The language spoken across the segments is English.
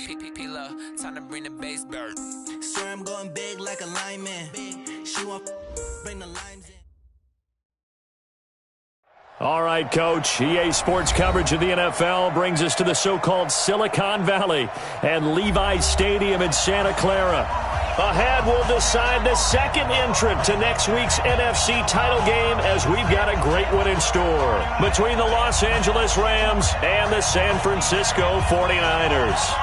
Time to bring the bass bird. Swear I'm going big like a lineman. She want bring the limes in. All right, Coach. EA Sports coverage of the NFL brings us to the so-called Silicon Valley and Levi's Stadium in Santa Clara. Ahead, we'll decide the second entrant to next week's NFC title game as we've got a great one in store between the Los Angeles Rams and the San Francisco 49ers.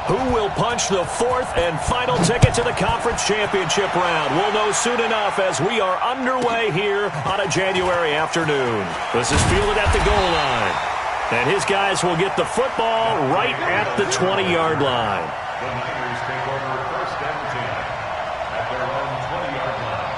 Who will punch the fourth and final ticket to the conference championship round? We'll know soon enough as we are underway here on a January afternoon. This is fielded at the goal line. And his guys will get the football right at the 20-yard line. The Niners take over first and 10 at their own 20-yard line.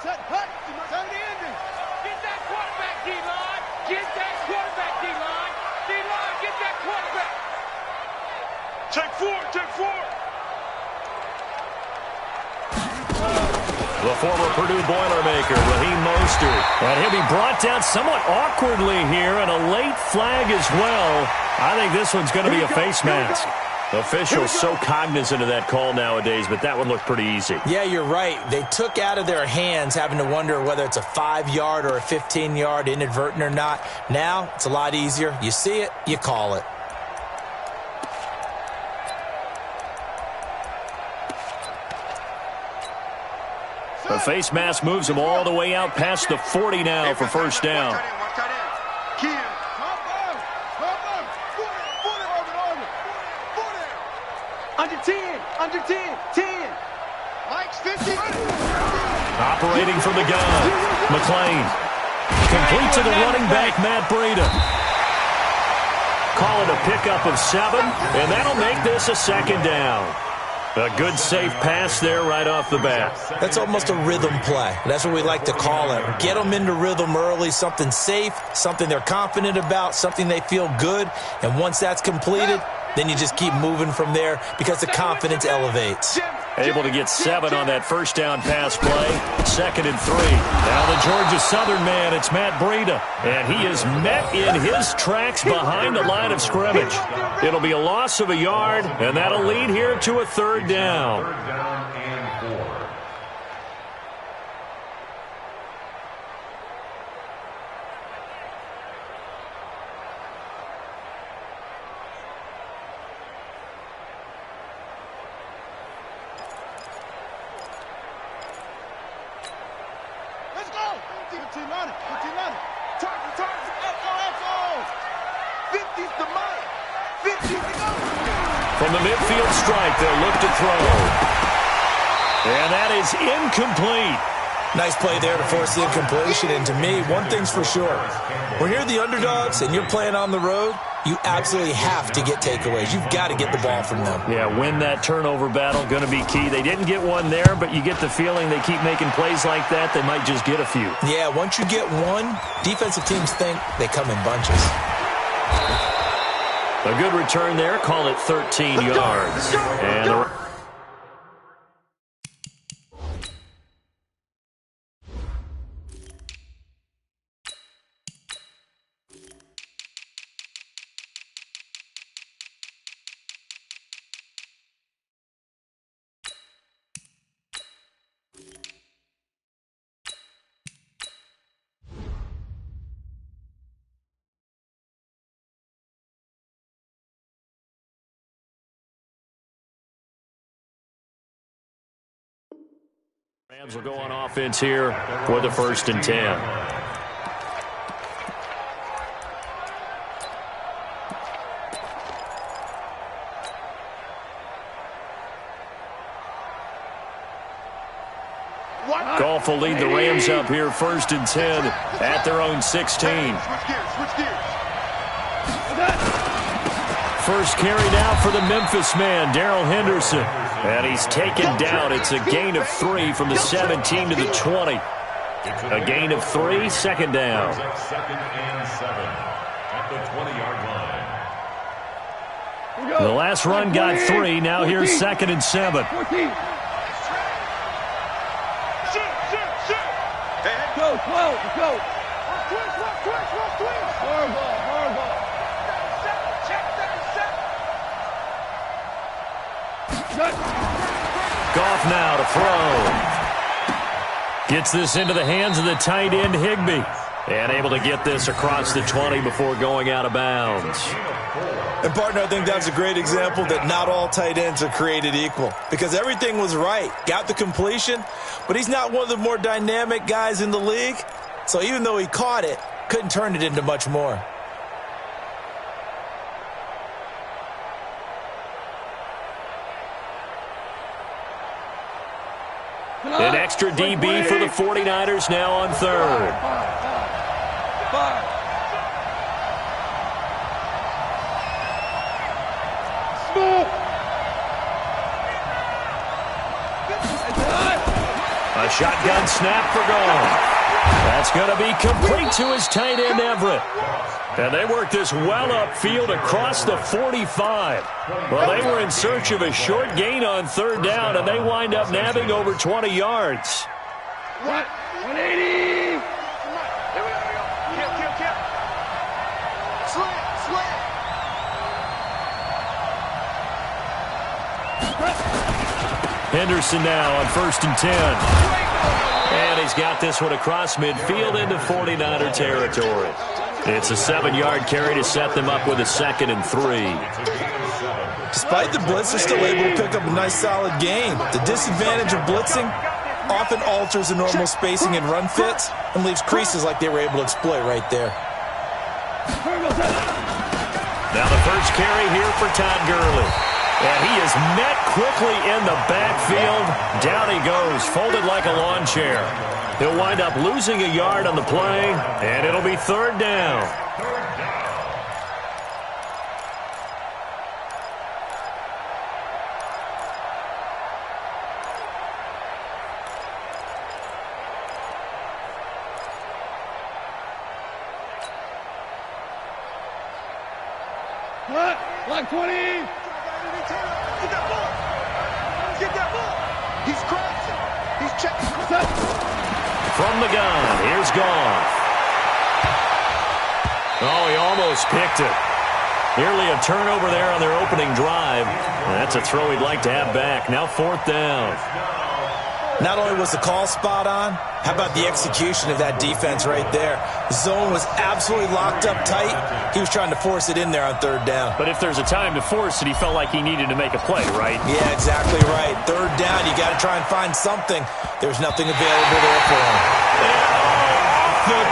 Set, hut, turn the ending. Get that quarterback, D-line. Get that quarterback, D-line. D-line, get that quarterback. Take four, take four. The former Purdue Boilermaker, Raheem Mostert. And he'll be brought down somewhat awkwardly here, and a late flag as well. I think this one's going to be a face mask. Officials so cognizant of that call nowadays, but that one looked pretty easy. Yeah, you're right. They took out of their hands having to wonder whether it's a 5-yard or a 15-yard, inadvertent or not. Now, it's a lot easier. You see it, you call it. The face mask moves him all the way out past the 40 now for first down. Under 10, under 10, 10. Mike's 50. Operating from the gun, McLean. Complete to the running back, Matt Breida. Call it a pickup of 7, and that'll make this a second down. A good, safe pass there right off the bat. That's almost a rhythm play. That's what we like to call it. Get them into rhythm early, something safe, something they're confident about, something they feel good. And once that's completed, then you just keep moving from there because the confidence elevates. Able to get 7 on that first down pass play. 2nd and 3. Now the Georgia Southern man, it's Matt Breida. And he is met in his tracks behind the line of scrimmage. It'll be a loss of a yard, and that'll lead here to a 3rd down. 3rd down and 4. From the midfield strike, they'll look to throw. And that is incomplete. Nice play there to force the incompletion. And to me, one thing's for sure. When you're the underdogs and you're playing on the road, you absolutely have to get takeaways. You've got to get the ball from them. Yeah, win that turnover battle, going to be key. They didn't get one there, but you get the feeling they keep making plays like that, they might just get a few. Yeah, once you get one, defensive teams think they come in bunches. A good return there. Call it 13 yards. And the Rams will go on offense here for the 1st and 10. Goff will lead the Rams up here 1st and 10 at their own 16. First carry now for the Memphis man, Darrell Henderson. And he's taken down. It's a gain of 3 from the 17 to the 20. A gain of 3, 2nd down. 2nd and 7 at the 20-yard line. The last run got 3. Now here's 2nd and 7. Go, 12, go. Horrible. Goff now to throw. Gets this into the hands of the tight end, Higbee. And able to get this across the 20 before going out of bounds. And, partner, I think that's a great example that not all tight ends are created equal. Because everything was right. Got the completion, but he's not one of the more dynamic guys in the league. So even though he caught it, couldn't turn it into much more. An extra DB for the 49ers now on 3rd. A shotgun snap for goal. That's going to be complete to his tight end, Everett. And they worked this well upfield across the 45. Well, they were in search of a short gain on 3rd down, and they wind up nabbing over 20 yards. 180. Kill. Slant. Henderson now on 1st and 10. And he's got this one across midfield into 49er territory. It's a 7-yard carry to set them up with a 2nd and 3. Despite the blitz, they're still able to pick up a nice solid gain. The disadvantage of blitzing often alters the normal spacing and run fits and leaves creases like they were able to exploit right there. Now the first carry here for Todd Gurley. And he is met quickly in the backfield. Down he goes, folded like a lawn chair. He'll wind up losing a yard on the play, and it'll be 3rd down. Line 20. Get that ball. He's crossing. He's checking. From the gun, here's Goff. Oh, he almost picked it. Nearly a turnover there on their opening drive. That's a throw he'd like to have back. Now 4th down. Not only was the call spot on, how about the execution of that defense right there? The zone was absolutely locked up tight. He was trying to force it in there on 3rd down. But if there's a time to force it, he felt like he needed to make a play, right? Yeah, exactly right. 3rd down, you got to try and find something. There's nothing available there for him.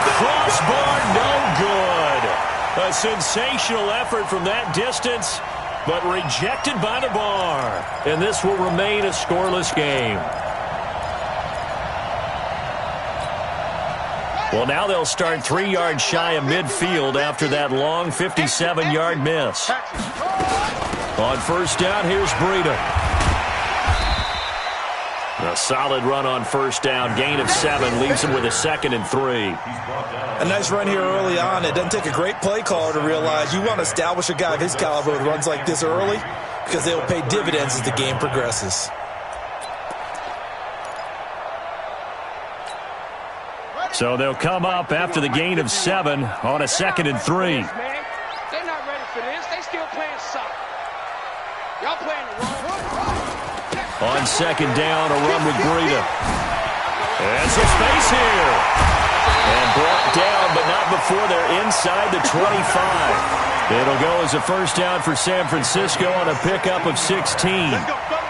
The crossbar, no good. A sensational effort from that distance, but rejected by the bar. And this will remain a scoreless game. Well, now they'll start 3 yards shy of midfield after that long 57-yard miss. On 1st down, here's Breida. A solid run on 1st down. Gain of 7 leaves him with a 2nd and 3. A nice run here early on. It doesn't take a great play caller to realize you want to establish a guy of his caliber with runs like this early because they will pay dividends as the game progresses. So they'll come up after the gain of 7 on a 2nd and 3. They're not ready for this. They still playing soccer. Y'all playing the wrong. On 2nd down, a run with Breida. And some space here. And brought down, but not before they're inside the 25. It'll go as a 1st down for San Francisco on a pickup of 16.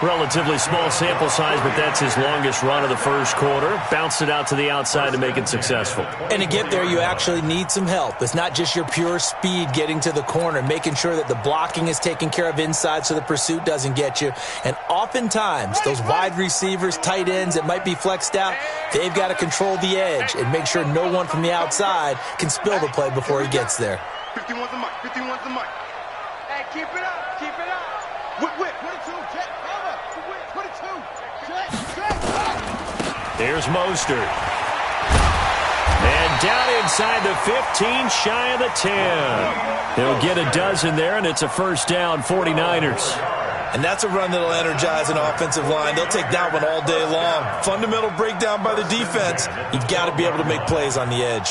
Relatively small sample size, but that's his longest run of the first quarter. Bounced it out to the outside to make it successful. And to get there, you actually need some help. It's not just your pure speed getting to the corner, making sure that the blocking is taken care of inside so the pursuit doesn't get you. And oftentimes, those wide receivers, tight ends that might be flexed out, they've got to control the edge and make sure no one from the outside can spill the play before he gets there. 51's the mic. 51's the mic. Hey, keep it up. Keep it up. Whip. 22, jet, cover. 22, jet. Here's Mostert. And down inside the 15, shy of the 10. He'll get a dozen there, and it's a first down, 49ers. And that's a run that'll energize an offensive line. They'll take that one all day long. Fundamental breakdown by the defense. You've got to be able to make plays on the edge.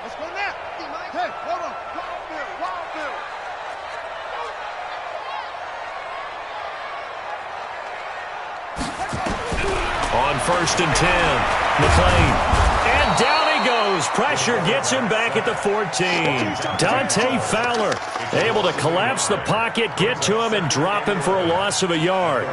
Let's go now. Hey, hold on. Wild Bill. On first and 10, McLean. And down he goes. Pressure gets him back at the 14. Dante Fowler able to collapse the pocket, get to him, and drop him for a loss of a yard.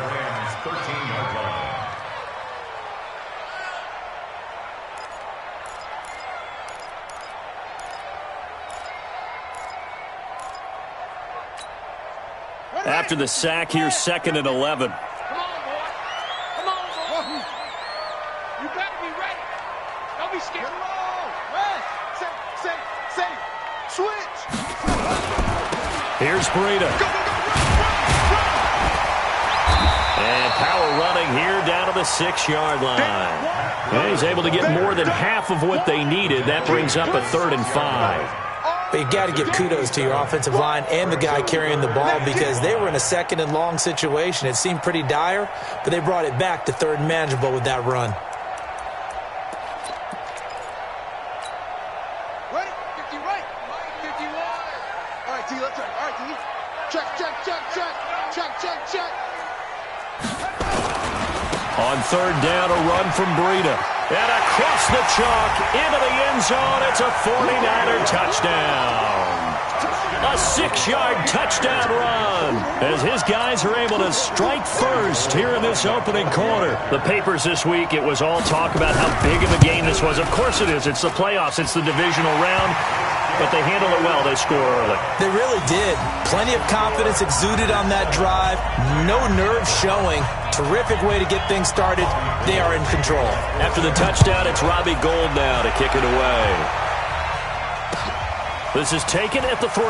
After the sack, here's second and 11. Come on, boy. You better be ready. Don't be scared. Say. Switch. Here's Breida. And power running here down to the 6-yard line. And he's able to get more than half of what they needed. That brings up a 3rd and 5. But you got to give kudos to your offensive line and the guy carrying the ball because they were in a 2nd and long situation. It seemed pretty dire, but they brought it back to 3rd and manageable with that run. Ready? 50 right. 50 wide. All right, D, let's try. All right, D. Check. On 3rd down, a run from Breida. And across the chalk, into the end zone, it's a 49er touchdown. A 6-yard touchdown run as his guys are able to strike first here in this opening quarter. The papers this week, it was all talk about how big of a game this was. Of course it is. It's the playoffs. It's the divisional round. But they handled it well. They score early. They really did. Plenty of confidence exuded on that drive. No nerve showing. Terrific way to get things started. They are in control. After the touchdown, it's Robbie Gould now to kick it away. This is taken at the 3.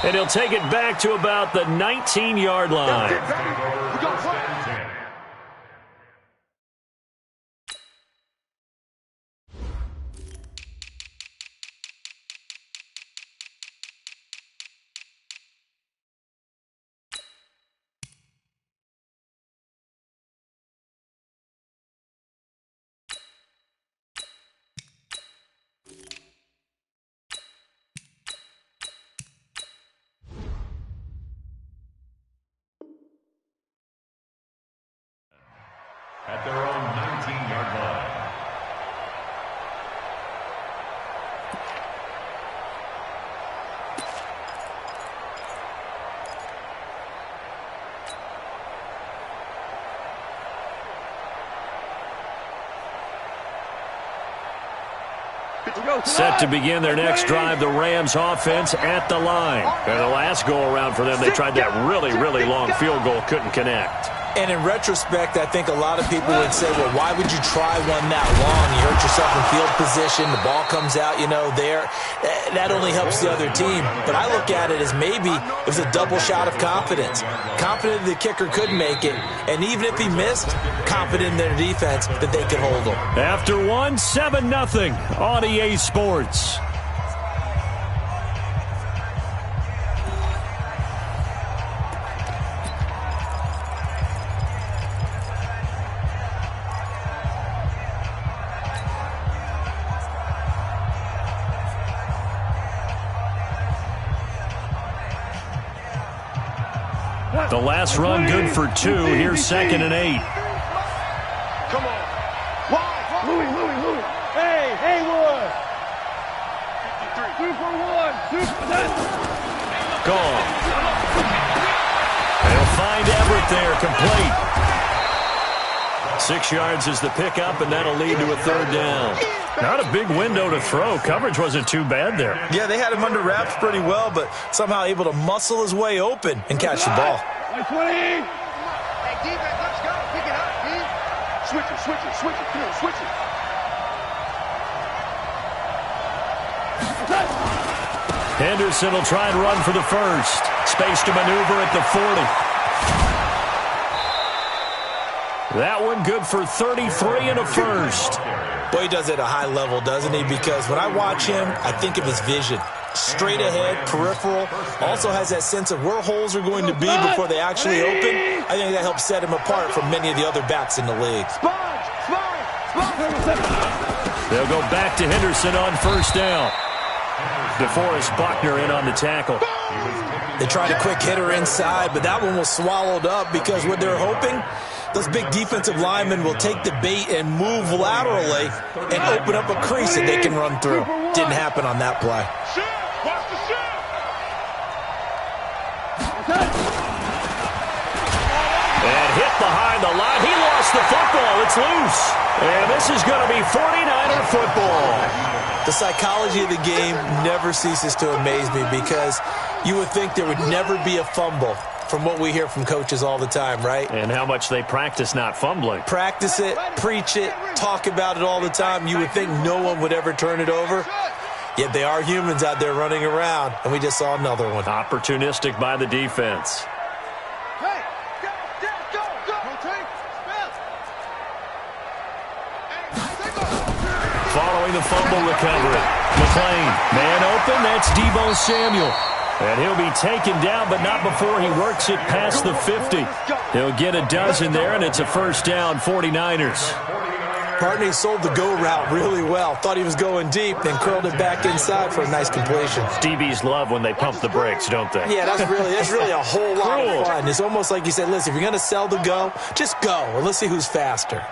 And he'll take it back to about the 19-yard line. We got play. At their own 19-yard line. Set to begin their next drive, the Rams offense at the line. And the last go-around for them, they tried that really, really long field goal, couldn't connect. And in retrospect, I think a lot of people would say, well, why would you try one that long? You hurt yourself in field position. The ball comes out, there. That only helps the other team. But I look at it as maybe it was a double shot of confidence. Confident the kicker could make it. And even if he missed, confident in their defense that they could hold him. After one, 7-0 on EA Sports. The last run good for 2. Here's 2nd and 8. Come on. Louis. Hey, Haywood. 2 for 1. Gone. They'll find Everett there, complete. 6 yards is the pickup, and that'll lead to a 3rd down. Not a big window to throw. Coverage wasn't too bad there. Yeah, they had him under wraps pretty well, but somehow able to muscle his way open and catch the ball. 20. Hey, defense, let's go. Pick it up, D. Switch it. Come on, switch it. Henderson will try and run for the 1st. Space to maneuver at the 40. That one good for 33 and a 1st. Boy, he does it at a high level, doesn't he? Because when I watch him, I think of his vision. Straight ahead, peripheral. Also has that sense of where holes are going to be before they actually open. I think that helps set him apart from many of the other backs in the league. They'll go back to Henderson on 1st down. DeForest Buckner in on the tackle. They tried a quick hitter inside, but that one was swallowed up because what they're hoping, those big defensive linemen will take the bait and move laterally and open up a crease that they can run through. Didn't happen on that play. And hit behind the line. He lost the football. It's loose. And this is going to be 49er football. The psychology of the game never ceases to amaze me because you would think there would never be a fumble from what we hear from coaches all the time, right? And how much they practice not fumbling. Practice it, preach it, talk about it all the time. You would think no one would ever turn it over. Yet they are humans out there running around, and we just saw another one. Opportunistic by the defense. Following the fumble recovery. McLean, man open, that's Deebo Samuel. And he'll be taken down, but not before he works it past the 50. He'll get a dozen there, and it's a 1st down, 49ers. Partney sold the go route really well. Thought he was going deep, then curled it back inside for a nice completion. DBs love when they pump the brakes, don't they? Yeah, that's really a whole lot of fun. It's almost like you said, listen, if you're going to sell the go, just go, and let's see who's faster.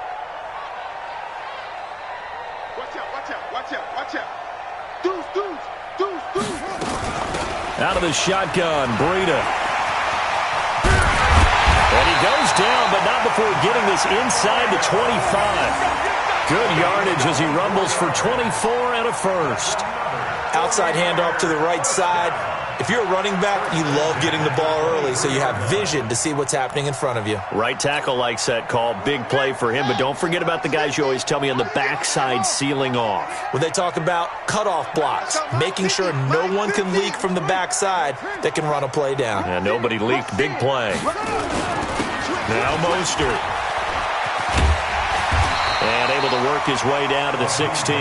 Out of the shotgun, Breida. And he goes down, but not before getting this inside the 25. Good yardage as he rumbles for 24 and a 1st. Outside handoff to the right side. If you're a running back, you love getting the ball early so you have vision to see what's happening in front of you. Right tackle likes that call. Big play for him, but don't forget about the guys you always tell me on the backside sealing off. When they talk about cutoff blocks, making sure no one can leak from the backside that can run a play down. Yeah, nobody leaked. Big play. Now Mostert. And able to work his way down to the 16.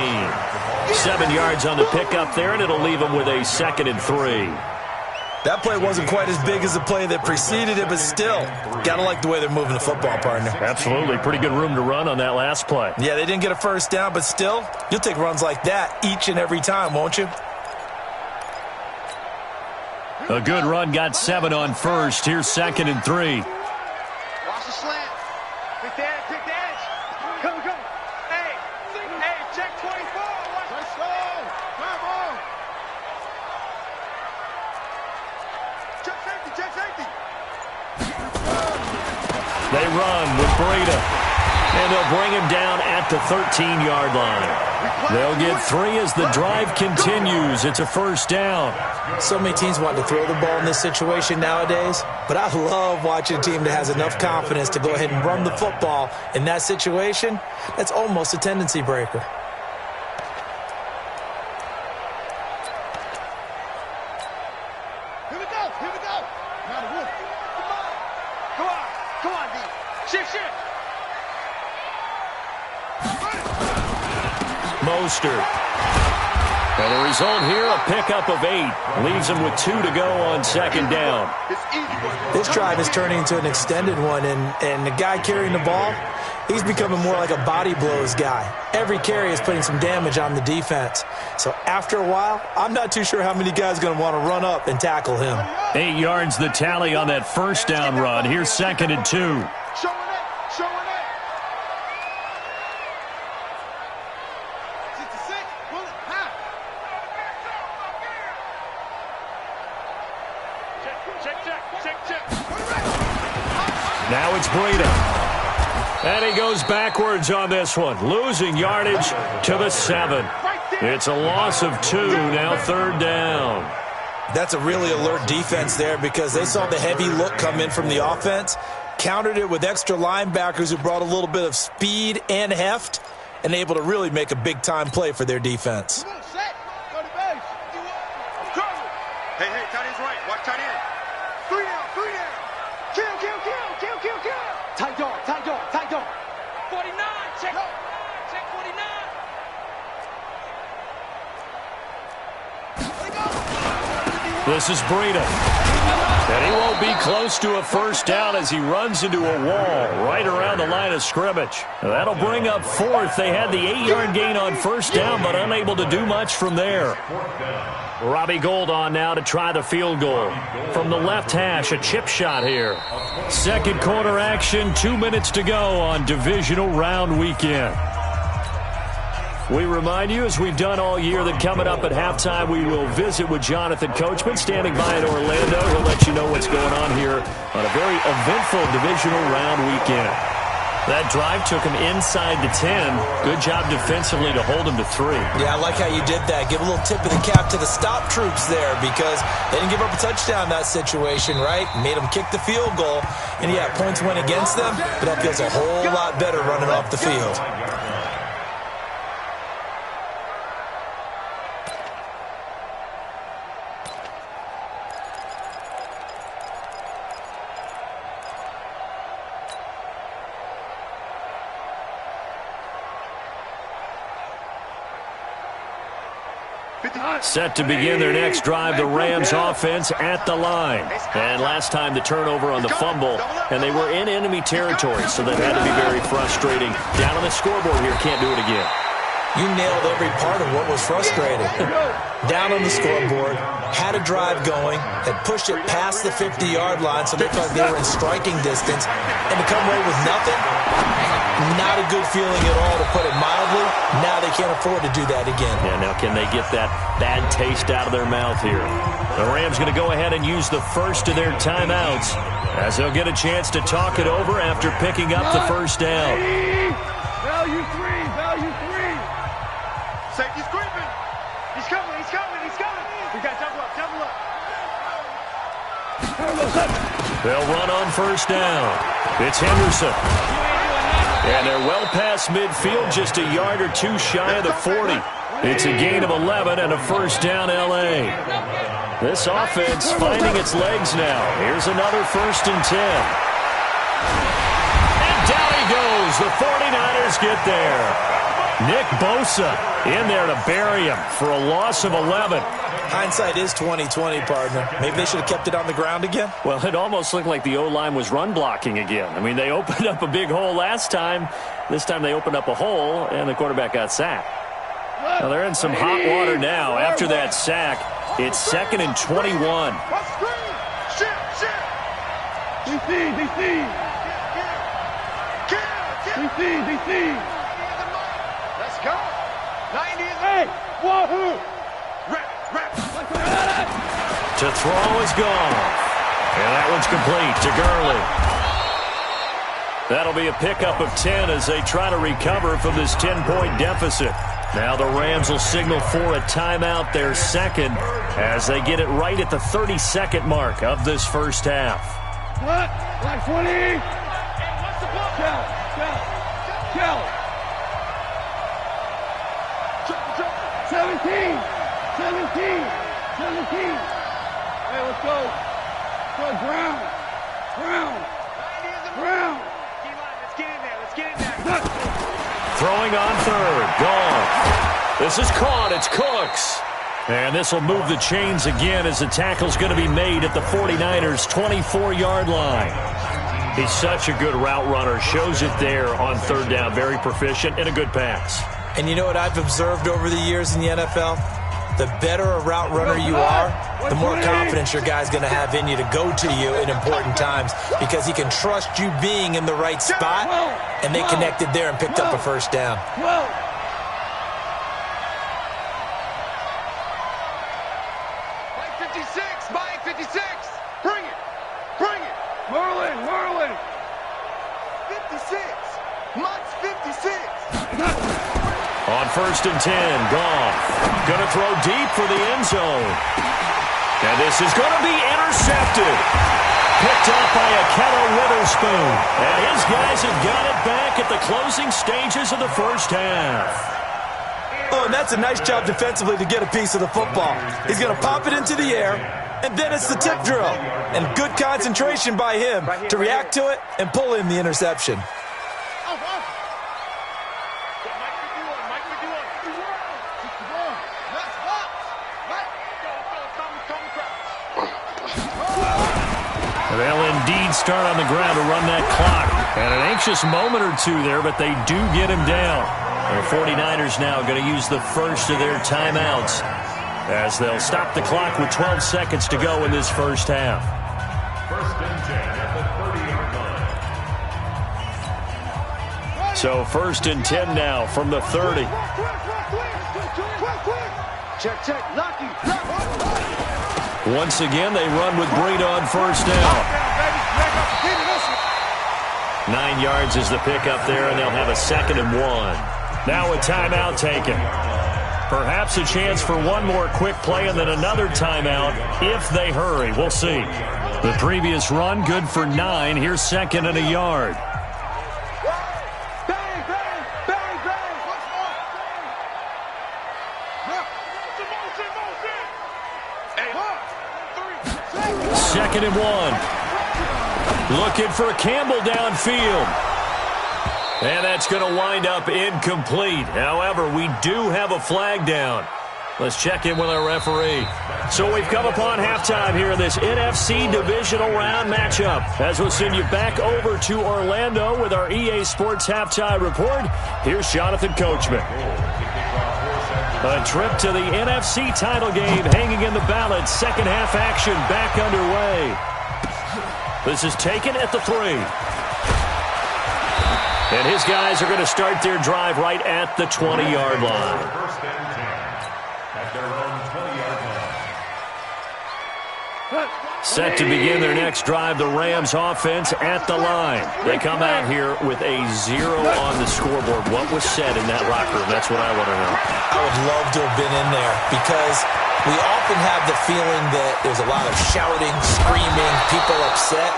7 yards on the pickup there, and it'll leave him with a 2nd and 3. That play wasn't quite as big as the play that preceded it, but still, got to like the way they're moving the football, partner. Absolutely. Pretty good room to run on that last play. Yeah, they didn't get a 1st down, but still, you'll take runs like that each and every time, won't you? A good run, got 7 on 1st. Here's 2nd and 3. Watch the slant. Pick the edge. Come. Hey, check 24. Let's go. Come on. Check safety. They run with Breida. And they'll bring him down at the 13-yard line. They'll get 3 as the drive continues. It's a 1st down. So many teams want to throw the ball in this situation nowadays, but I love watching a team that has enough confidence to go ahead and run the football in that situation. That's almost a tendency breaker. Here we go. Now the wolf. Come on, D. Shift. Mostert. And the result here, a pickup of 8. Leaves him with 2 to go on 2nd down. This drive is turning into an extended one, and the guy carrying the ball, he's becoming more like a body blows guy. Every carry is putting some damage on the defense. So after a while, I'm not too sure how many guys are going to want to run up and tackle him. 8 yards the tally on that first down run. Here's 2nd and 2. Showing it. Showing it. 66. Pull it. High. Check. Now it's Breida. And he goes backwards on this one, losing yardage to the 7. It's a loss of 2, now 3rd down. That's a really alert defense there because they saw the heavy look come in from the offense, countered it with extra linebackers who brought a little bit of speed and heft, and able to really make a big-time play for their defense. Come on, set. Go to base. Hey, tight end's right. Watch tight end. 3 down. Kill. Tight dog. 49. Check 49. This is Breida. And he won't be close to a first down as he runs into a wall right around the line of scrimmage. That'll bring up 4th. They had the 8-yard gain on first down, but unable to do much from there. Robbie Gould on now to try the field goal. From the left hash, a chip shot here. Second quarter action, 2 minutes to go on divisional round weekend. We remind you, as we've done all year, that coming up at halftime, we will visit with Jonathan Coachman, standing by in Orlando. He'll let you know what's going on here on a very eventful divisional round weekend. That drive took him inside the 10. Good job defensively to hold him to 3. Yeah, I like how you did that. Give a little tip of the cap to the stop troops there because they didn't give up a touchdown in that situation, right? Made them kick the field goal. And, yeah, points went against them, but that feels a whole lot better running off the field. Set to begin their next drive, the Rams offense at the line. And last time the turnover on the fumble, and they were in enemy territory, so that had to be very frustrating. Down on the scoreboard here, can't do it again. You nailed every part of what was frustrating. Down on the scoreboard, had a drive going, had pushed it past the 50-yard line so they thought they were in striking distance, and to come away with nothing, not a good feeling at all, to put it mildly. Now they can't afford to do that again. Yeah, now can they get that bad taste out of their mouth here? The Rams going to go ahead and use the first of their timeouts as they'll get a chance to talk it over after picking up the first down. Value 3. Safety's creeping. He's coming. We got double up. They'll run on first down. It's Henderson. And they're well past midfield, just a yard or 2 shy of the 40. It's a gain of 11 and a first down L.A. This offense finding its legs now. Here's another 1st and 10. And down he goes. The 49ers get there. Nick Bosa in there to bury him for a loss of 11. Hindsight is 20/20, partner. Maybe they should have kept it on the ground again. Well, it almost looked like the O-line was run blocking again. I mean, they opened up a big hole last time. This time they opened up a hole, and the quarterback got sacked. Well, they're in some hot water now. After that sack, it's 2nd and 21. DC. Let's go. 98. Wahoo. Rep. To throw is gone. And that one's complete to Gurley. That'll be a pickup of 10 as they try to recover from this 10-point deficit. Now the Rams will signal for a timeout, their 2nd, as they get it right at the 32nd mark of this first half. What? Like 20. What's the ball? Kill. 17. Hey, let's go. Brown. Let's get in there. Throwing on 3rd. Gone. This is caught. It's Cooks. And this will move the chains again as the tackle's going to be made at the 49ers' 24-yard line. He's such a good route runner. Shows it there on 3rd down. Very proficient and a good pass. And you know what I've observed over the years in the NFL? the better a route runner you are, the more confidence your guy's going to have in you to go to you in important times because he can trust you being in the right spot, and they connected there and picked up a first down. Mike 56, Mike 56. Bring it. Merlin. 56. Mike's 56. On 1st and 10, Goff going to throw deep for the end zone. And this is going to be intercepted. Picked up by Akello Witherspoon. And his guys have got it back at the closing stages of the first half. Oh, and that's a nice job defensively to get a piece of the football. He's going to pop it into the air, and then it's the tip drill. And good concentration by him to react to it and pull in the interception. They'll indeed start on the ground to run that clock. And an anxious moment or two there, but they do get him down. The 49ers now going to use the first of their timeouts as they'll stop the clock with 12 seconds to go in this first half. 1st and 10 at the 30-yard line. So 1st and 10 now from the 30. Check. Lucky. Once again, they run with Breida on first down. 9 yards is the pickup there, and they'll have a 2nd and 1. Now a timeout taken. Perhaps a chance for one more quick play and then another timeout if they hurry. We'll see. The previous run, good for 9. Here's 2nd and a yard. Second and 1. Looking for Campbell downfield. And that's going to wind up incomplete. However, we do have a flag down. Let's check in with our referee. So we've come upon halftime here in this NFC divisional round matchup. As we'll send you back over to Orlando with our EA Sports halftime report, here's Jonathan Coachman. A trip to the NFC title game hanging in the balance. Second half action back underway. This is taken at the 3. And his guys are going to start their drive right at the 20-yard line. 1st and 10 at their own 20-yard line. Set to begin their next drive, the Rams offense at the line. They come out here with a 0 on the scoreboard. What was said in that locker room? That's what I want to know. I would love to have been in there because we often have the feeling that there's a lot of shouting, screaming, people upset.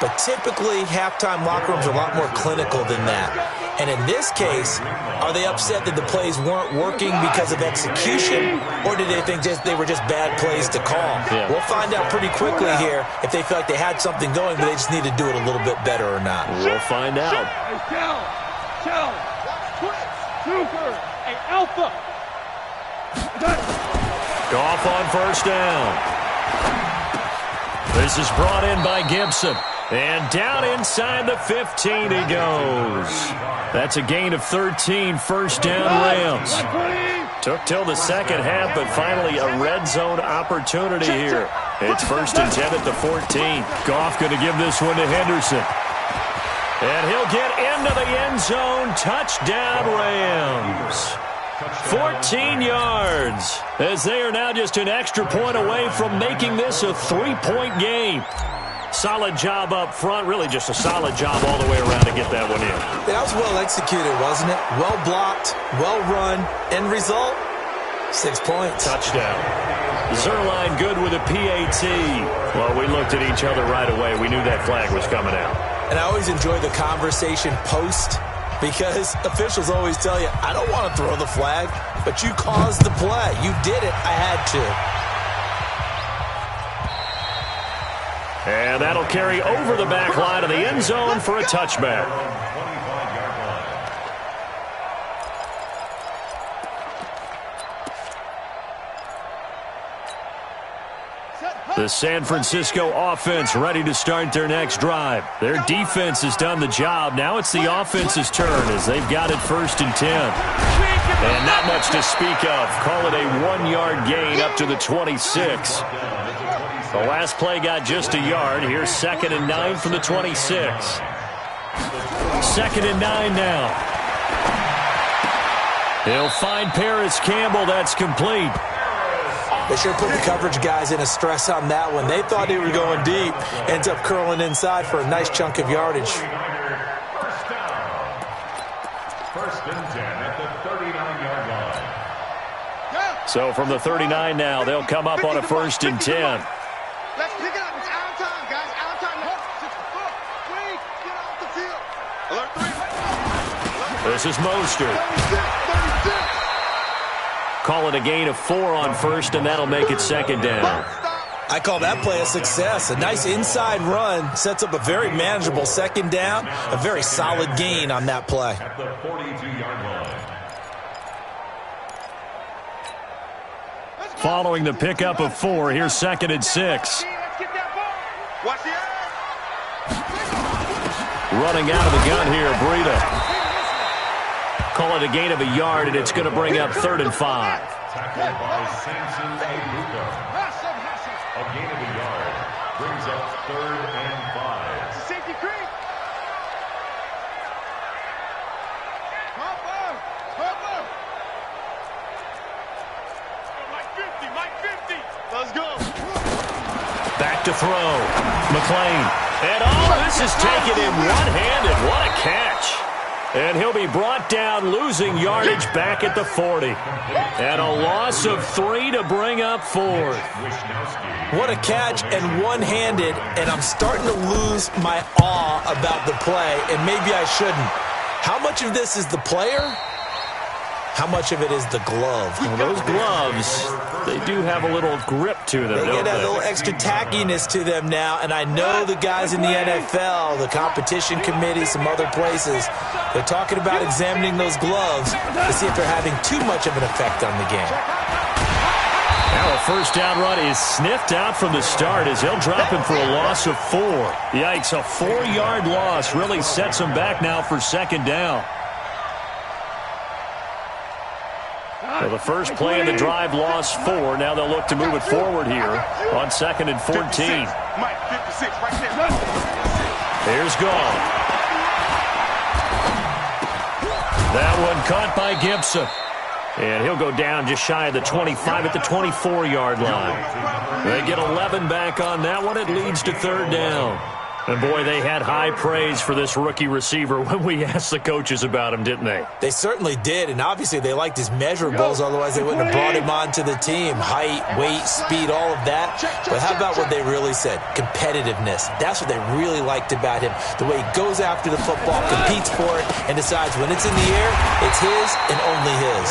But typically, halftime locker rooms are a lot more clinical than that. And in this case, are they upset that the plays weren't working because of execution, or did they think they were just bad plays to call? Yeah. We'll find out pretty quickly here if they feel like they had something going, but they just need to do it a little bit better or not. We'll find out. Alpha. Goff on first down. This is brought in by Gibson. And down inside the 15 he goes. That's a gain of 13, first down Rams. Took till the second half, but finally a red zone opportunity here. It's 1st and 10 at the 14. Goff going to give this one to Henderson. And he'll get into the end zone. Touchdown Rams. 14 yards, as they are now just an extra point away from making this a 3-point game. Solid job up front, really just a solid job all the way around to get that one in. That was well executed, wasn't it? Well blocked, well run. End result, 6 points. Touchdown. Zerline good with a PAT. Well, we looked at each other right away. We knew that flag was coming out. And I always enjoy the conversation post because officials always tell you, I don't want to throw the flag, but you caused the play. You did it. I had to. And that'll carry over the back line of the end zone for a touchback. 25-yard line. Set. The San Francisco offense ready to start their next drive. Their defense has done the job. Now it's the offense's turn as they've got it 1st and 10. And not much to speak of. Call it a 1-yard gain up to the 26. The last play got just a yard. Here's 2nd and 9 from the 26. 2nd and 9 now. He'll find Paris Campbell. That's complete. They sure put the coverage guys in a stress on that one. They thought they were going deep. Ends up curling inside for a nice chunk of yardage. First and 10 at the 39-yard line. So from the 39 now, they'll come up on a 1st and 10. Let's pick it up. It's our time, guys. Our time. Get off the field. Alert 3. This is Mostert. 36. Call it a gain of 4 on 1st, and that'll make it 2nd down. I call that play a success. A nice inside run sets up a very manageable 2nd down. A very solid gain on that play. At the 42-yard line. Following the pickup of 4, here's 2nd and 6. Watch the Running out of the gun here, Breida. Call it a gain of a yard, and it's going to bring up 3rd and 5. Tackled by Samson Abuka. A gain of a yard brings up 3rd and 5. safety creep. Cover. Mike 50. Let's go. Back to throw. McLean. And this is taken in one-handed. What a catch. And he'll be brought down, losing yardage back at the 40. And a loss of 3 to bring up 4th. What a catch and one-handed, and I'm starting to lose my awe about the play, and maybe I shouldn't. How much of this is the player? How much of it is the glove? Well, those gloves, they do have a little grip to them, They don't get a they? little extra tackiness to them now, and I know the guys in the NFL, the competition committee, some other places, they're talking about examining those gloves to see if they're having too much of an effect on the game. Now a 1st down run is sniffed out from the start as he'll drop him for a loss of 4. Yikes, a 4-yard loss really sets him back now for 2nd down. Well, the first play of the drive lost 4. Now they'll look to move it forward here on 2nd and 14. Mike 56 right there. Here's Gall. That one caught by Gibson. And he'll go down just shy of the 25 at the 24-yard line. They get 11 back on that one. It leads to 3rd down. And, boy, they had high praise for this rookie receiver when we asked the coaches about him, didn't they? They certainly did, and obviously they liked his measurables, otherwise they wouldn't have brought him onto the team. Height, weight, speed, all of that. But how about what they really said? Competitiveness. That's what they really liked about him. The way he goes after the football, competes for it, and decides when it's in the air, it's his and only his.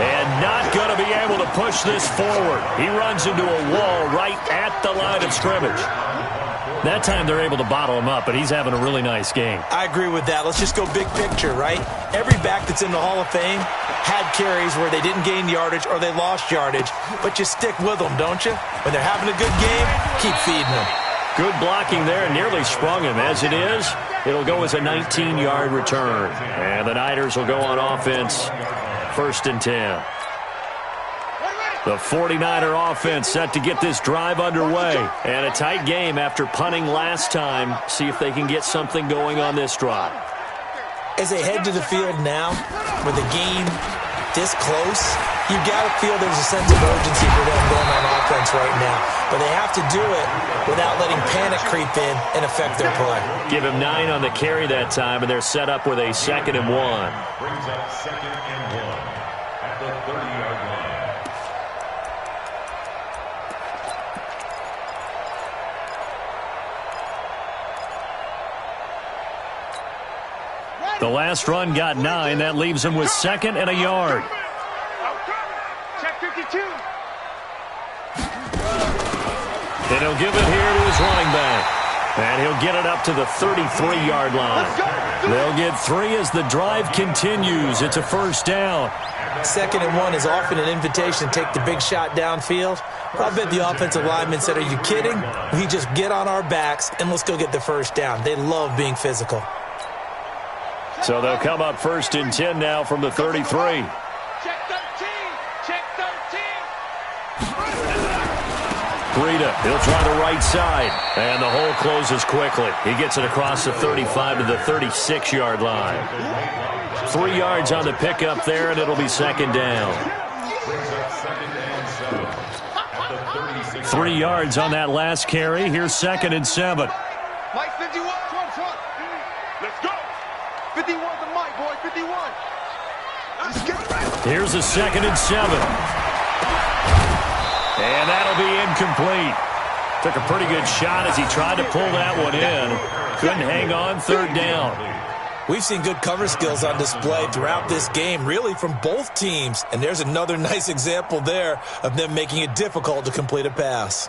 And not going to be able to push this forward. He runs into a wall right at the line of scrimmage. That time they're able to bottle him up, but he's having a really nice game. I agree with that. Let's just go big picture, right? Every back that's in the Hall of Fame had carries where they didn't gain yardage or they lost yardage, but you stick with them, don't you? When they're having a good game, keep feeding them. Good blocking there, nearly sprung him. As it is, it'll go as a 19-yard return. And the Niners will go on offense, 1st and 10. The 49er offense set to get this drive underway. And a tight game after punting last time. See if they can get something going on this drive. As they head to the field now, with the game this close, you've got to feel there's a sense of urgency for them going on offense right now. But they have to do it without letting panic creep in and affect their play. Give him 9 on the carry that time, and they're set up with a 2nd and 1. Brings up 2nd and 1 at the 30-yard line. The last run got 9. That leaves him with 2nd and a yard. Check 52. And he'll give it here to his running back. And he'll get it up to the 33-yard line. They'll get 3 as the drive continues. It's a first down. 2nd and 1 is often an invitation to take the big shot downfield. I bet the offensive lineman said, are you kidding? We just get on our backs and let's go get the first down. They love being physical. So they'll come up 1st and 10 now from the 33. Check 13. Check 13. Breida, he'll try the right side. And the hole closes quickly. He gets it across the 35 to the 36-yard line. 3 yards on the pickup there, and it'll be 2nd down. 3 yards on that last carry. Here's 2nd and 7. Mike 51. Front. Let's go. 51 to Mike, boy. 51. Let's get ready. Here's a 2nd and 7. And that'll be incomplete. Took a pretty good shot as he tried to pull that one in. Couldn't hang on. 3rd down. We've seen good cover skills on display throughout this game, really from both teams. And there's another nice example there of them making it difficult to complete a pass.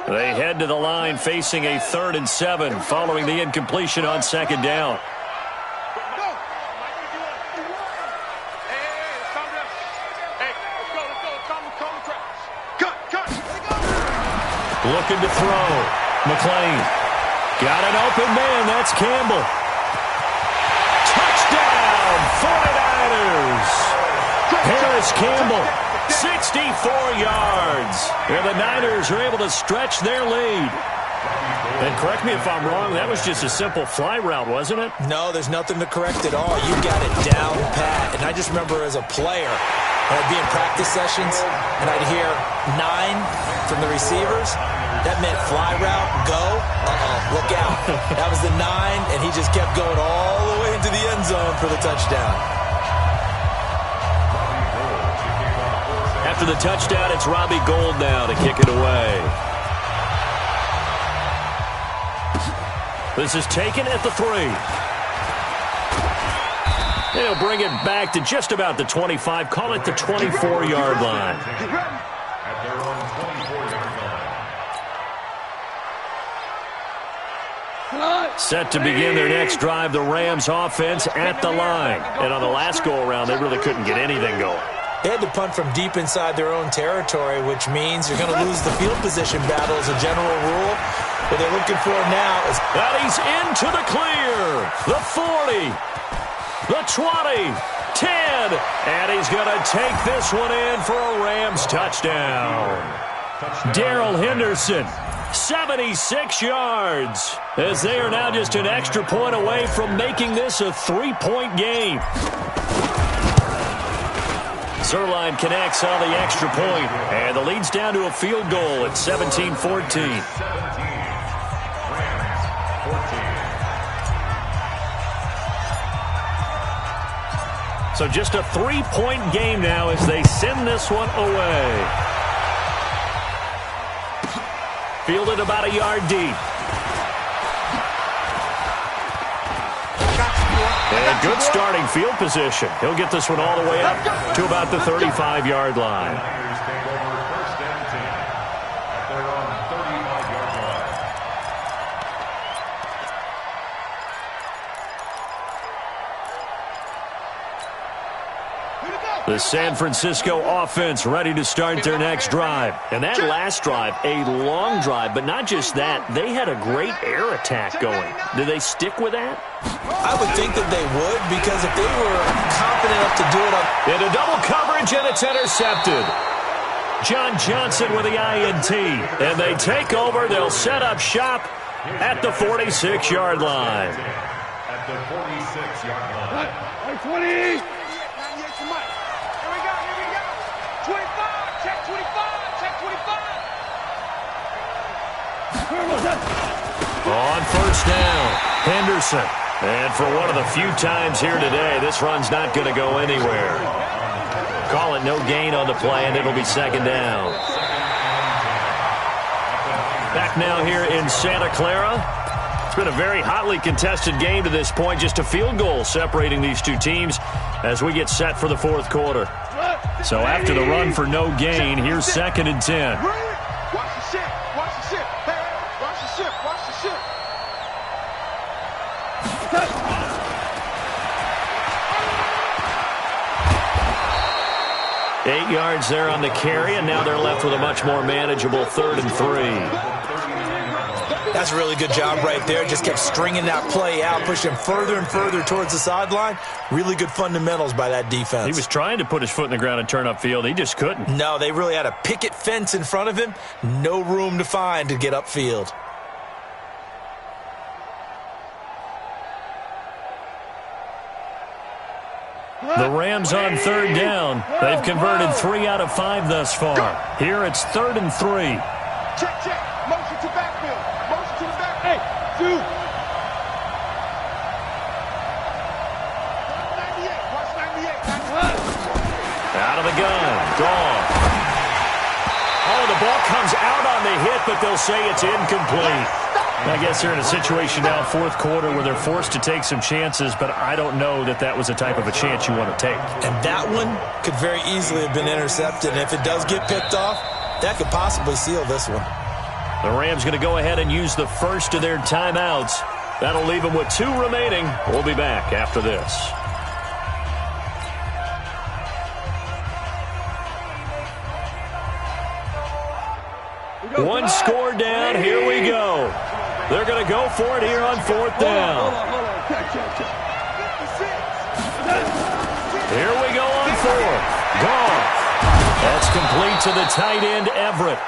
They head to the line facing a 3rd and 7 following the incompletion on 2nd down. Looking to throw. McLean. Got an open man. That's Campbell. Touchdown, 49ers. Harris Campbell. 64 yards. And the Niners are able to stretch their lead. And correct me if I'm wrong, that was just a simple fly route, wasn't it? No, there's nothing to correct at all. You got it down pat. And I just remember as a player, I'd be in practice sessions, and I'd hear 9 from the receivers. That meant fly route, go. Look out. That was the 9, and he just kept going all the way into the end zone for the touchdown. After the touchdown, it's Robbie Gould now to kick it away. This is taken at the 3. They'll bring it back to just about the 25. Call it the 24-yard line. At their own 24-yard line. Set to begin their next drive, the Rams offense at the line. And on the last go-around, they really couldn't get anything going. They had to punt from deep inside their own territory, which means you're going to lose the field position battle as a general rule. What they're looking for now is... And he's into the clear. The 40. The 20. 10. And he's going to take this one in for a Rams touchdown. Darrell Henderson, 76 yards. As they are now just an extra point away from making this a 3-point game. Zerline connects on the extra point, and the lead's down to a field goal at 17-14. So just a 3-point game now as they send this one away. Fielded about a yard deep. And good starting field position. He'll get this one all the way up to about the 35-yard line. Niners take over 1st and 10 at their own 35-yard line. The San Francisco offense ready to start their next drive. And that last drive, a long drive, but not just that. They had a great air attack going. Do they stick with that? I would think that they would, because if they were confident enough to do it on... Into double coverage, and it's intercepted. John Johnson with the INT. And they take over. They'll set up shop at the 46-yard line. At the 46-yard line. 20. Here we go. 25. Check 25. Check 25. On 1st down, Henderson. And for one of the few times here today, this run's not going to go anywhere. call it no gain on the play, and it'll be second down. Back now here in Santa Clara. It's been a very hotly contested game to this point. Just a field goal separating these two teams as we get set for the fourth quarter. So after the run for no gain, here's second and 10. Watch the ship. Watch the ship. Hey, watch the ship. Watch the ship. 8 yards there on the carry, and now they're left with a much more manageable 3rd and 3. That's a really good job right there. Just kept stringing that play out, pushing further and further towards the sideline. Really good fundamentals by that defense. He was trying to put his foot in the ground and turn upfield. He just couldn't. No, they really had a picket fence in front of him. No room to find to get upfield. The Rams on 3rd down. They've converted 3 out of 5 thus far. Here it's 3rd and 3. Check, check. Motion to backfield. Motion to the back. Hey, two. 98. Watch 98. Out of the gun. Gone. Oh, the ball comes out on the hit, but they'll say it's incomplete. I guess they're in a situation now, fourth quarter, where they're forced to take some chances, but I don't know that that was the type of a chance you want to take. And that one could very easily have been intercepted. And if it does get picked off, that could possibly seal this one. The Rams going to go ahead and use the first of their timeouts. That'll leave them with 2 remaining. We'll be back after this. One score down. Here we go. They're going to go for it here on 4th down. Here we go on 4th. Gone. That's complete to the tight end, Everett.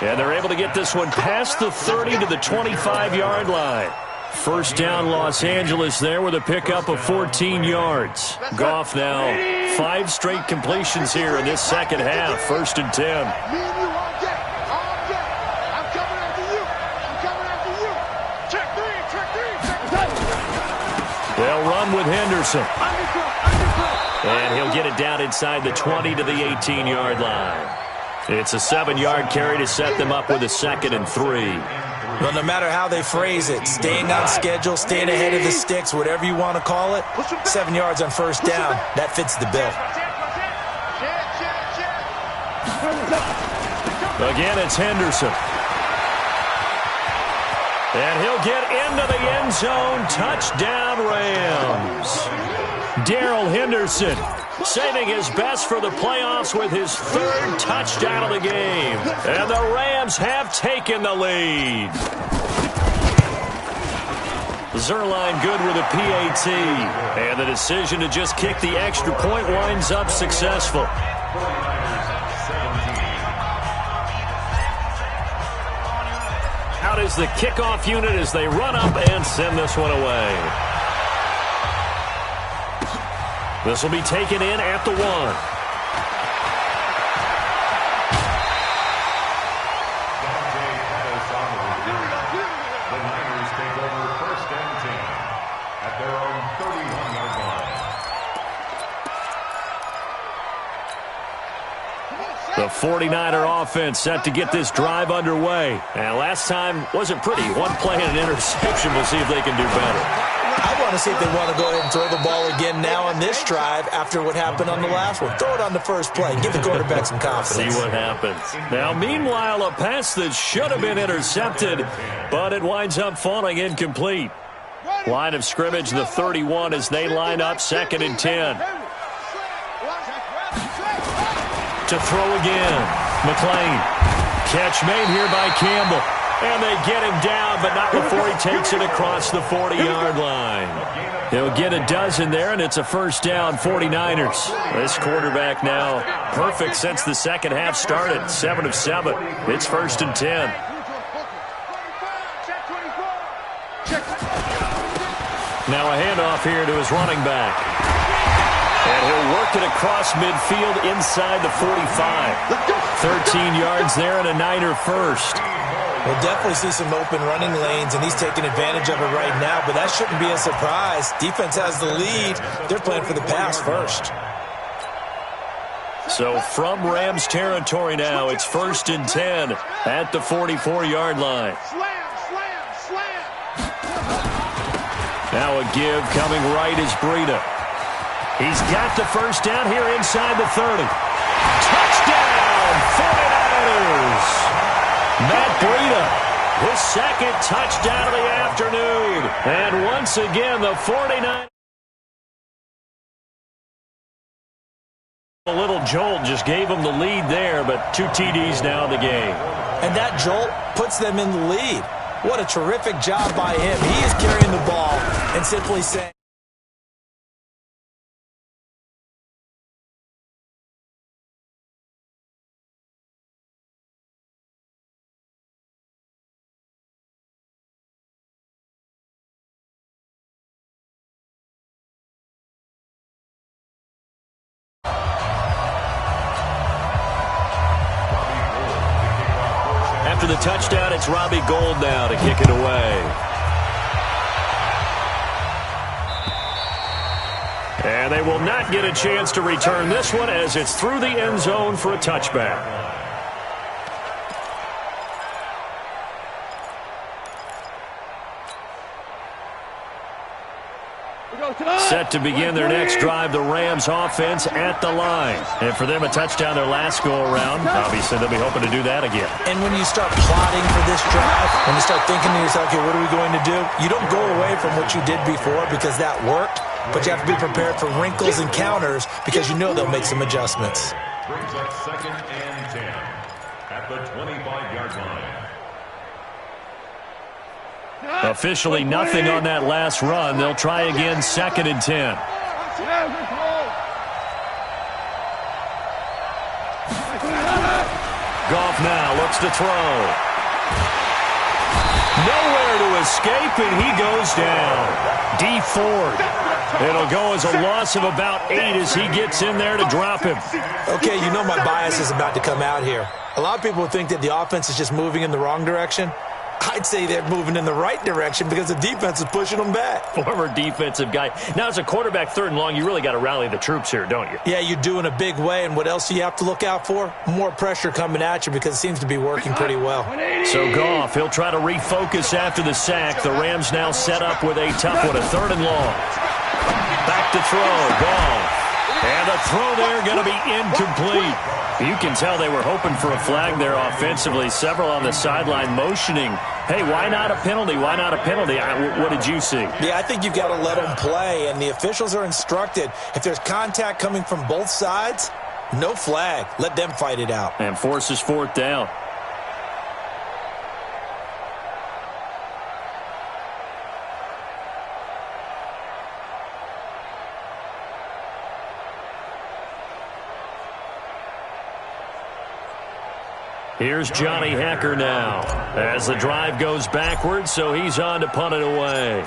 And they're able to get this one past the 30 to the 25-yard line. First down, Los Angeles there with a pickup of 14 yards. Goff now 5 straight completions here in this second half. 1st and 10. They'll run with Henderson. And he'll get it down inside the 20 to the 18-yard line. It's a 7-yard carry to set them up with a 2nd and 3. Well, no matter how they phrase it, staying on schedule, staying ahead of the sticks, whatever you want to call it, 7 yards on 1st down, that fits the bill. Again, it's Henderson. And he'll get into the end zone. Touchdown, Rams. Darrell Henderson saving his best for the playoffs with his 3rd touchdown of the game. And the Rams have taken the lead. Zerline good with a PAT. And the decision to just kick the extra point winds up successful. Out is the kickoff unit as they run up and send this one away. This will be taken in at the 1. The Niners take over 1st and 10 at their own 31-yard line. The 49er offense set to get this drive underway. And last time wasn't pretty. One play and an interception. We'll see if they can do better. I want to see if they want to go ahead and throw the ball again now on this drive after what happened on the last one. Throw it on the first play. Give the quarterback some confidence. See what happens. Now, meanwhile, a pass that should have been intercepted, but it winds up falling incomplete. Line of scrimmage, the 31 as they line up 2nd and 10. To throw again. McLean. Catch made here by Campbell. And they get him down, but not before he takes it across the 40-yard line. He'll get a dozen there, and it's a 1st down, 49ers. This quarterback now perfect since the second half started. 7 of 7. It's 1st and 10. Now a handoff here to his running back. And he'll work it across midfield inside the 45. 13 yards there and a Niner first. We'll definitely see some open running lanes, and he's taking advantage of it right now, but that shouldn't be a surprise. Defense has the lead. They're playing for the pass first. So from Rams territory now, it's 1st and 10 at the 44-yard line. Now a give coming right is Breida. He's got the first down here inside the 30. Touchdown, 49ers! Matt Breida, his second touchdown of the afternoon. And once again, the 49ers. A little jolt just gave them the lead there, but 2 TDs now in the game. And that jolt puts them in the lead. What a terrific job by him. He is carrying the ball and simply saying, after the touchdown, it's Robbie Gould now to kick it away. And they will not get a chance to return this one as it's through the end zone for a touchback. Set to begin their next drive, the Rams offense at the line. And for them, a touchdown their last go-around. Obviously, they'll be hoping to do that again. And when you start plotting for this drive, when you start thinking to yourself, okay, what are we going to do? You don't go away from what you did before because that worked, but you have to be prepared for wrinkles and counters because you know they'll make some adjustments. Brings up 2nd and 10 at the 25-yard line. Officially nothing on that last run. They'll try again, 2nd and 10. Goff now looks to throw. Nowhere to escape, and he goes down. D Ford. It'll go as a loss of about 8 as he gets in there to drop him. Okay, you know my bias is about to come out here. A lot of people think that the offense is just moving in the wrong direction. I'd say they're moving in the right direction because the defense is pushing them back. Former defensive guy. Now, as a quarterback 3rd and long, you really got to rally the troops here, don't you? Yeah, you do in a big way. And what else do you have to look out for? More pressure coming at you because it seems to be working pretty well. So Goff, he'll try to refocus after the sack. The Rams now set up with a tough one, a 3rd and long. Back to throw, Goff. And the throw there going to be incomplete. You can tell they were hoping for a flag there offensively. Several on the sideline motioning, hey, why not a penalty? Why not a penalty? What did you see? Yeah, I think you've got to let them play, and the officials are instructed. If there's contact coming from both sides, no flag. Let them fight it out. And forces 4th down. Here's Johnny Hacker now as the drive goes backwards, so he's on to punt it away.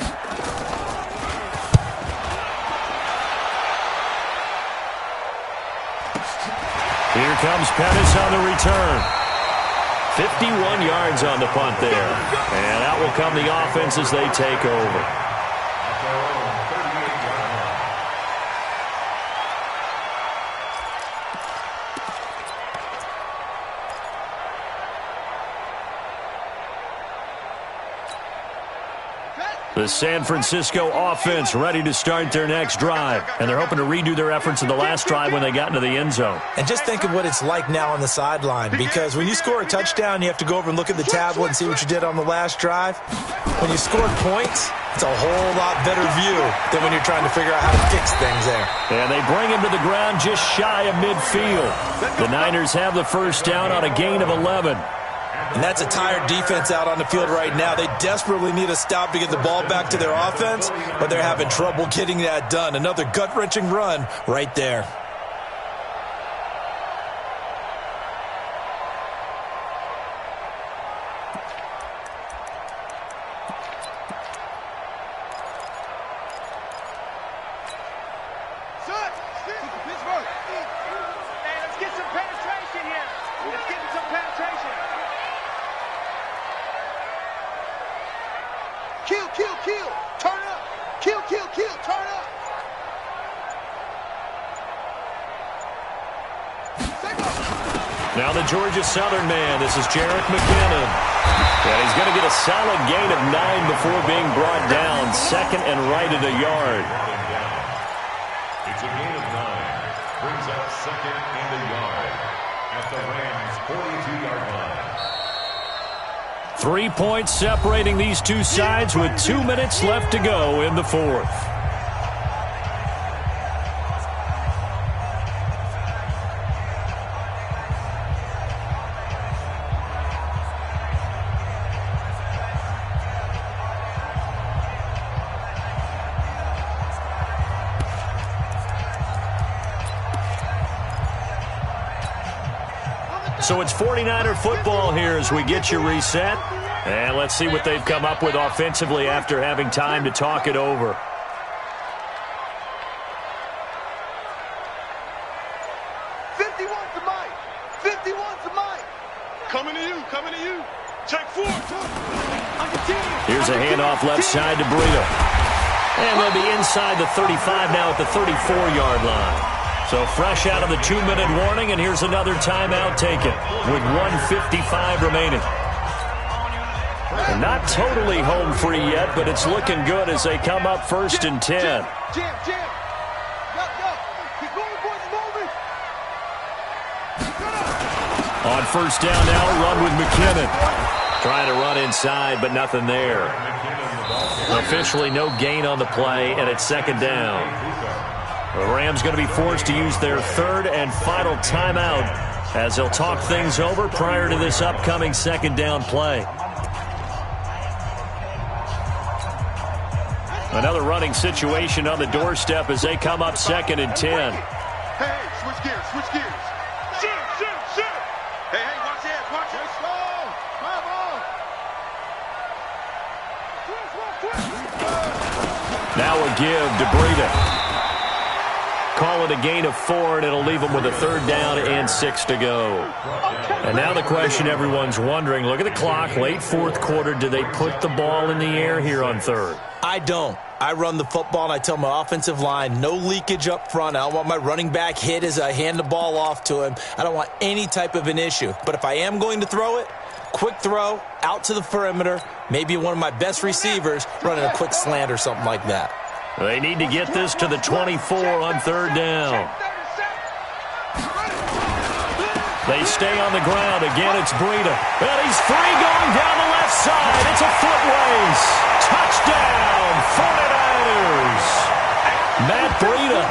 Here comes Pettis on the return. 51 yards on the punt there. And out will come the offense as they take over. The San Francisco offense ready to start their next drive. And they're hoping to redo their efforts in the last drive when they got into the end zone. And just think of what it's like now on the sideline. Because when you score a touchdown, you have to go over and look at the tablet and see what you did on the last drive. When you scored points, it's a whole lot better view than when you're trying to figure out how to fix things there. And they bring him to the ground just shy of midfield. The Niners have the first down on a gain of 11. And that's a tired defense out on the field right now. They desperately need a stop to get the ball back to their offense, but they're having trouble getting that done. Another gut-wrenching run right there. Let's get some penetration here. Let's get some penetration. Kill, kill, kill. Turn up. Kill, kill, kill. Turn up. Now the Georgia Southern man, this is Jerick McKinnon. And he's going to get a solid gain of 9 before being brought down. Second and right at a yard. It's a gain of 9. Brings up second and a yard at the Rams' 42-yard line. 3 points separating these two sides with 2 minutes left to go in the fourth. So it's 49er football here as we get you reset. And let's see what they've come up with offensively after having time to talk it over. Coming to you, coming to you. Check 4. Here's a handoff left side to Breida. And they'll be inside the 35 now at the 34-yard line. So fresh out of the 2-minute warning, and here's another timeout taken with 1:55 remaining. And not totally home free yet, but it's looking good as they come up first and 10. Jam. Keep going, boys, moving. On first down now, run with McKinnon. Trying to run inside, but nothing there. Officially no gain on the play, and it's second down. The Rams going to be forced to use their third and final timeout as they'll talk things over prior to this upcoming second down play. Another running situation on the doorstep as they come up second and 10. Hey, switch gears. Shoot. Hey, watch it. Let's go. Come on. Now a give to Breida. Call it a gain of 4, and it'll leave them with a third down and 6 to go. And now the question everyone's wondering, look at the clock, late fourth quarter, do they put the ball in the air here on third? I don't. I run the football, and I tell my offensive line, no leakage up front. I don't want my running back hit as I hand the ball off to him. I don't want any type of an issue. But if I am going to throw it, quick throw, out to the perimeter, maybe one of my best receivers running a quick slant or something like that. They need to get this to the 24 on third down. They stay on the ground. Again, it's Breida. And he's free going down the left side. It's a foot race. Touchdown, 49ers. Matt Breida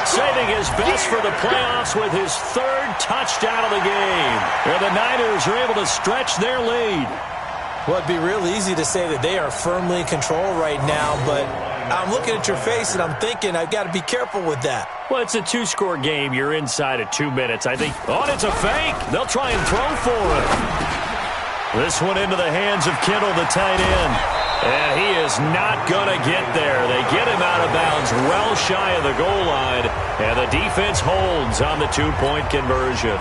saving his best for the playoffs with his third touchdown of the game. And the Niners are able to stretch their lead. Well, it'd be real easy to say that they are firmly in control right now, but I'm looking at your face and I'm thinking I've got to be careful with that. Well, it's a 2-score game. You're inside at 2 minutes. I think, oh, it's a fake. They'll try and throw for it. This one into the hands of Kittle, the tight end. And he is not going to get there. They get him out of bounds well shy of the goal line. And the defense holds on the 2-point conversion.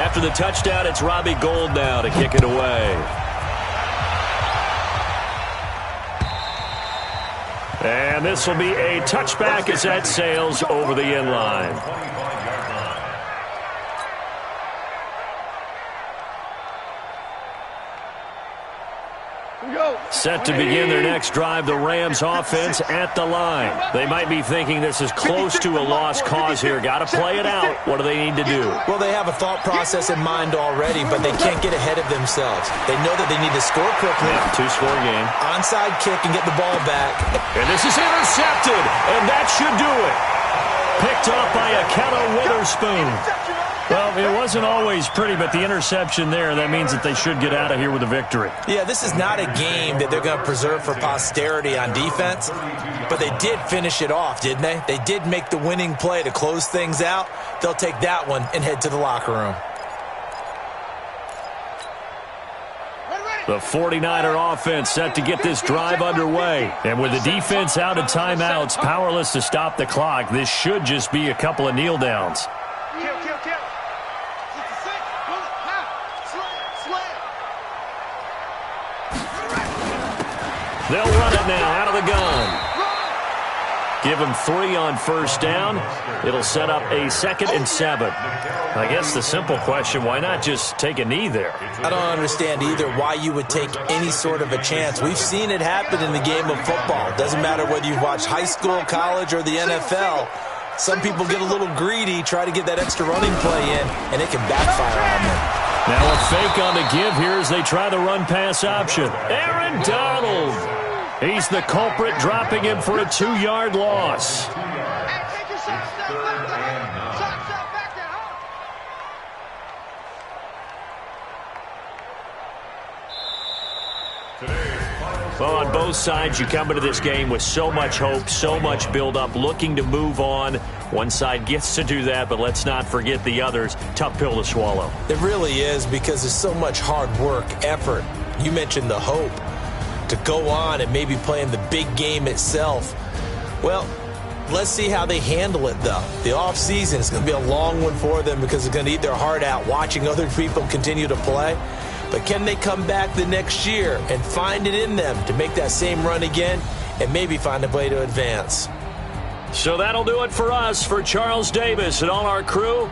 After the touchdown, it's Robbie Gould now to kick it away. And this will be a touchback as that sails over the end line. Set to begin their next drive, the Rams offense at the line. They might be thinking this is close to a lost cause here. Got to play it out. What do they need to do? Well, they have a thought process in mind already, but they can't get ahead of themselves. They know that they need to score quickly. Yeah, 2-score game. Onside kick and get the ball back. And this is intercepted, and that should do it. Picked up by Akello Witherspoon. Well, it wasn't always pretty, but the interception there, that means that they should get out of here with a victory. Yeah, this is not a game that they're going to preserve for posterity on defense, but they did finish it off, didn't they? They did make the winning play to close things out. They'll take that one and head to the locker room. The 49er offense set to get this drive underway. And with the defense out of timeouts, powerless to stop the clock, this should just be a couple of kneel downs. They'll run it now out of the gun. Give him 3 on first down. It'll set up a 2nd and 7. I guess the simple question, why not just take a knee there? I don't understand either why you would take any sort of a chance. We've seen it happen in the game of football. It doesn't matter whether you've watched high school, college, or the NFL. Some people get a little greedy, try to get that extra running play in, and it can backfire on them. Now a fake on the give here as they try the run-pass option. Aaron Donald. He's the culprit, dropping him for a 2-yard loss. Well, on both sides, you come into this game with so much hope, so much build-up, looking to move on. One side gets to do that, but let's not forget the others. Tough pill to swallow. It really is, because there's so much hard work, effort. You mentioned the hope to go on and maybe play in the big game itself. Well, let's see how they handle it, though. The offseason is going to be a long one for them because they're going to eat their heart out watching other people continue to play. But can they come back the next year and find it in them to make that same run again and maybe find a way to advance? So that'll do it for us. For Charles Davis and all our crew,